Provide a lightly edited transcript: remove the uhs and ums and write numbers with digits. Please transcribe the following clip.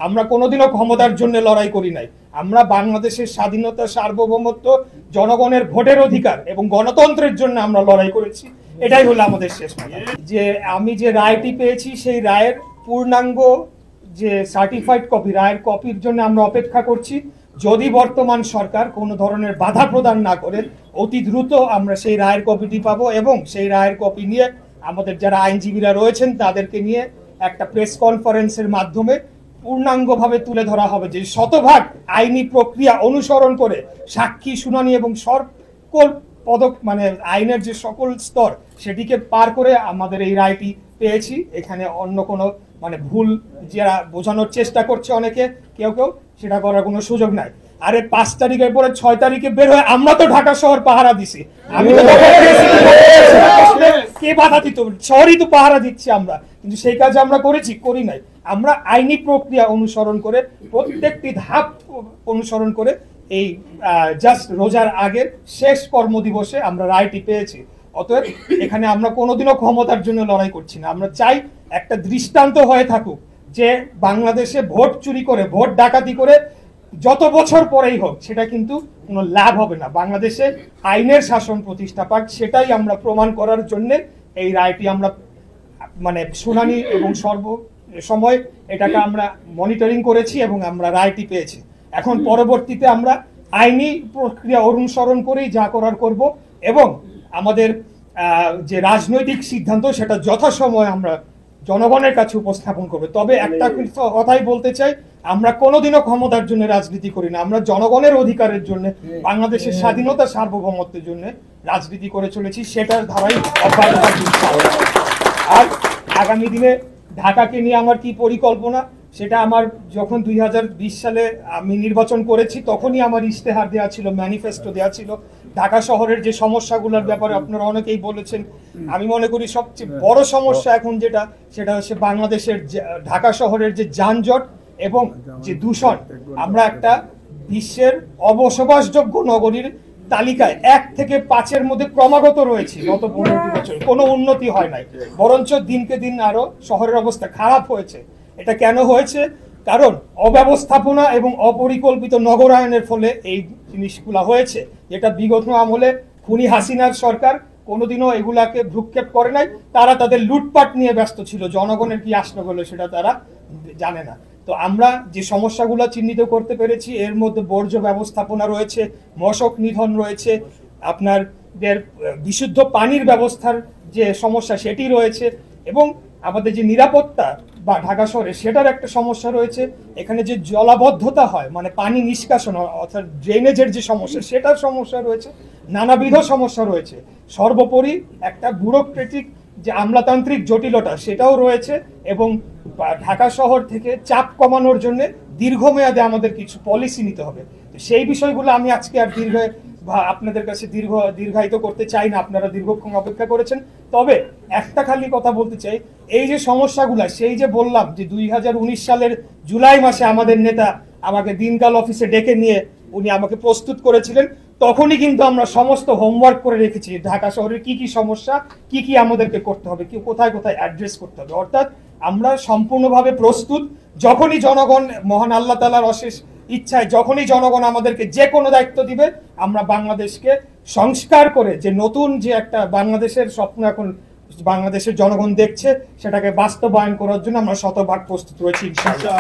আমরা কোনোদিনও ক্ষমতার জন্য লড়াই করি নাই। আমরা বাংলাদেশের স্বাধীনতা, সার্বভৌমত্ব, জনগণের ভোটের অধিকার এবং গণতন্ত্রের জন্য আমরা লড়াই করেছি। এটাই হলো আমাদের শেষ কথা। যে আমি যে রায়টি পেয়েছি সেই রায়ের পূর্ণাঙ্গ যে সার্টিফাইড কপি, রায়ের কপির জন্য আমরা অপেক্ষা করছি। যদি বর্তমান সরকার কোনো ধরনের বাধা প্রদান না করে অতি দ্রুত আমরা সেই রায়ের কপিটি পাবো এবং সেই রায়ের কপি নিয়ে আমাদের যারা আইনজীবীরা রয়েছেন তাদেরকে নিয়ে একটা প্রেস কনফারেন্সের মাধ্যমে পূর্ণাঙ্গভাবে তুলে ধরা হবে যে শতভাগ আইনি প্রক্রিয়া অনুসরণ করে সাক্ষী শুনানি এবং সকল আইনের যে সকল স্তর সেটিকে পার করে আমাদের এই রায়টি পেয়েছি। এখানে অন্য কোনো ভুল যারা বোঝানোর চেষ্টা করছে অনেকে কেউ সেটা করার কোনো সুযোগ নাই। আরে 5 তারিখের পরে 6 তারিখে বের হয়ে আমরা তো ঢাকা শহর পাহারা দিছি। আমি কে বাধা দিত? শহরই তো পাহারা দিচ্ছি আমরা, কিন্তু সেই কাজ আমরা করি নাই। আমরা আইনি প্রক্রিয়া অনুসরণ করে প্রত্যেকটি ধাপ অনুসরণ করে এই জাস্ট রোজার আগের শেষ কর্মদিবসে আমরা রায়টি পেয়েছি। অতএব এখানে আমরা কোনোদিনও ক্ষমতার জন্য লড়াই করছি না। আমরা চাই একটা দৃষ্টান্ত হয়ে থাকুক যে বাংলাদেশে ভোট চুরি করে, ভোট ডাকাতি করে যত বছর পরেই হোক সেটা কিন্তু কোনো লাভ হবে না। বাংলাদেশে আইনের শাসন প্রতিষ্ঠা পাক, সেটাই আমরা প্রমাণ করার জন্য এই রায়টি আমরা শুনানি এবং সময় এটাকে আমরা মনিটরিং করেছি এবং আমরা রায়টি পেয়েছি। এখন পরবর্তীতে আমরা আইনি প্রক্রিয়া অনুসরণ করেই যা করার করব এবং আমাদের যে রাজনৈতিক সিদ্ধান্ত সেটা যথাসময়ে আমরা জনগণের কাছে উপস্থাপন করবে। তবে একটা কথাই বলতে চাই, আমরা কোনোদিনও ক্ষমতার জন্য রাজনীতি করি না। আমরা জনগণের অধিকারের জন্য, বাংলাদেশের স্বাধীনতা, সার্বভৌমত্বের জন্য রাজনীতি করে চলেছি। সেটার ধারাই অব্যাহত থাকবে। আর আগামী দিনে ঢাকাকে নিয়ে আমার কি পরিকল্পনা, সেটা আমার যখন 2020 সালে আমি নির্বাচন করেছি তখনই আমার ইশতেহার দেওয়া ছিল, ম্যানিফেস্টো দেওয়া ছিল। ঢাকা শহরের যে সমস্যাগুলোর ব্যাপারে আপনারা অনেকেই বলেছেন, আমি মনে করি সবচেয়ে বড় সমস্যা এখন সেটা হচ্ছে বাংলাদেশের ঢাকা শহরের যে যানজট এবং যে দূষণ। আমরা একটা বিশ্বের অবসবাসযোগ্য নগরীর তালিকায় 1 থেকে 5-এর মধ্যে ক্রমাগত রয়েছে। গত 15 বছর কোনো উন্নতি হয় নাই, বরঞ্চ দিনকে দিন আরো শহরের অবস্থা খারাপ হয়েছে। এটা কেন হয়েছে? কারণ অব্যবস্থাপনা এবং অপরিকল্পিত নগরায়নের ফলে এই জিনিসগুলা হয়েছে, যেটা বিগত আমলে খুনি হাসিনার সরকার কোনোদিনও এগুলাকে ভ্রুক্ষেপ করে নাই। তারা তাদের লুটপাট নিয়ে ব্যস্ত ছিল, জনগণের কি আসলো হলো সেটা তারা জানে না। তো আমরা যে সমস্যাগুলো চিহ্নিত করতে পেরেছি এর মধ্যে বর্জ্য ব্যবস্থাপনা রয়েছে, মশক নিধন রয়েছে, আপনার বিশুদ্ধ পানির ব্যবস্থার যে সমস্যা সেটি রয়েছে এবং আমাদের যে নিরাপত্তা বা ঢাকা শহরে সেটার একটা সমস্যা রয়েছে। এখানে যে জলাবদ্ধতা হয়, পানি নিষ্কাশন অর্থাৎ ড্রেনেজের যে সমস্যা সেটার সমস্যা রয়েছে, নানাবিধ সমস্যা রয়েছে। সর্বোপরি একটা ব্যুরোক্রেটিক যে আমলাতান্ত্রিক জটিলতা সেটাও রয়েছে এবং ঢাকা শহর থেকে চাপ কমানোর জন্য দীর্ঘমেয়াদে আমাদের কিছু পলিসি নিতে হবে। সেই বিষয়গুলো আমি আজকে আর আপনাদের কাছে দীর্ঘায়িত করতে চাই না, আপনারা দীর্ঘক্ষণ অপেক্ষা করেছেন। তবে একটা খালি কথা বলতে চাই, এই যে সমস্যাগুলা, সেই যে বললাম যে 2019 সালের জুলাই মাসে আমাদের নেতা আমাকে দিনকাল অফিসে ডেকে নিয়ে উনি আমাকে প্রস্তুত করেছিলেন, তখনই কিন্তু আমরা সমস্ত হোমওয়ার্ক করে রেখেছি ঢাকা শহরের কি কি সমস্যা, কি কি আমাদেরকে করতে হবে, কি কোথায় কোথায় অ্যাড্রেস করতে হবে। অর্থাৎ আমরা সম্পূর্ণভাবে প্রস্তুত। যখনই জনগণ, মহান আল্লাহ তাআলার অশেষ ইচ্ছায়, যখনই জনগণ আমাদেরকে যে কোনো দায়িত্ব দিবে, আমরা বাংলাদেশকে সংস্কার করে যে নতুন যে একটা বাংলাদেশের স্বপ্ন এখন বাংলাদেশের জনগণ দেখছে সেটাকে বাস্তবায়ন করার জন্য আমরা শতভাগ প্রস্তুত রয়েছি ইনশাআল্লাহ।